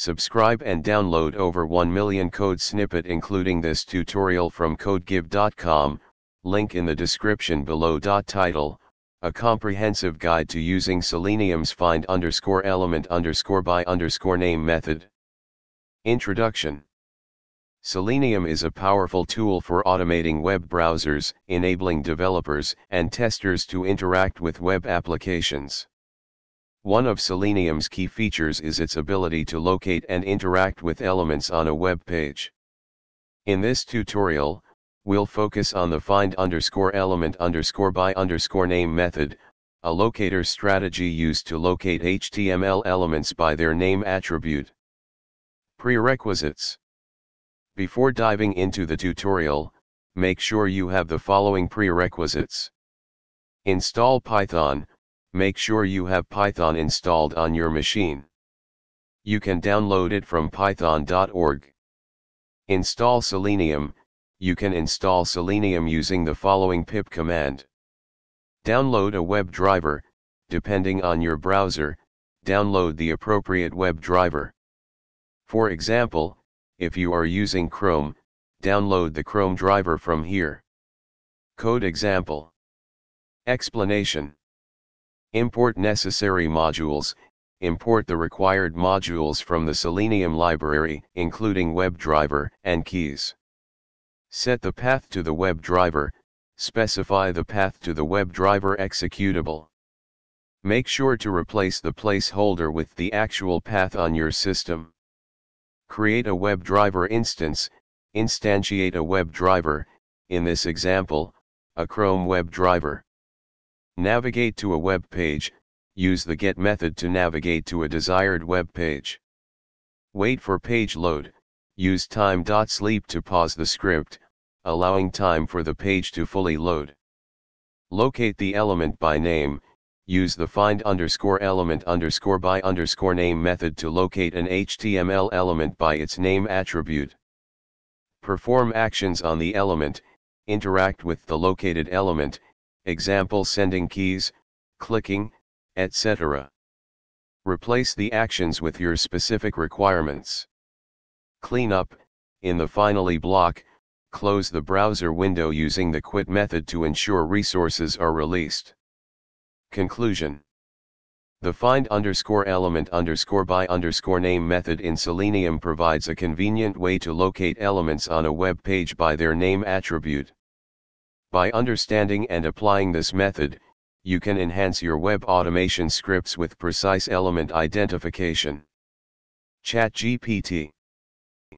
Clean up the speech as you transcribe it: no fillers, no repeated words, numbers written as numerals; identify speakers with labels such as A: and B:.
A: Subscribe and download over 1 million code snippet including this tutorial from codegive.com, link in the description below. Title, a comprehensive guide to using Selenium's find_element_by_name method. Introduction. Selenium is a powerful tool for automating web browsers, enabling developers and testers to interact with web applications. One of Selenium's key features is its ability to locate and interact with elements on a web page. In this tutorial, we'll focus on the find_element_by_name method, a locator strategy used to locate HTML elements by their name attribute. Prerequisites. Before diving into the tutorial, make sure you have the following prerequisites. Install Python. Make sure you have Python installed on your machine. You can download it from python.org. Install Selenium. You can install Selenium using the following pip command. Download a webdriver. Depending on your browser, download the appropriate webdriver. For example, if you are using Chrome, download the Chrome driver from here. Code example. Explanation. Import necessary modules. Import the required modules from the Selenium library, including webdriver and keys. Set the path to the webdriver. Specify the path to the webdriver executable. Make sure to replace the placeholder with the actual path on your system. Create a webdriver instance. Instantiate a webdriver, in this example, a Chrome webdriver. Navigate to a web page. Use the get method to navigate to a desired web page. Wait for page load. Use time.sleep to pause the script, allowing time for the page to fully load. Locate the element by name. Use the find_element_by_name method to locate an HTML element by its name attribute. Perform actions on the element. Interact with the located element, example sending keys, clicking, etc. Replace the actions with your specific requirements. Clean up. In the finally block, close the browser window using the quit method to ensure resources are released. Conclusion. The find_element_by_name method in Selenium provides a convenient way to locate elements on a web page by their name attribute. By understanding and applying this method, you can enhance your web automation scripts with precise element identification. ChatGPT.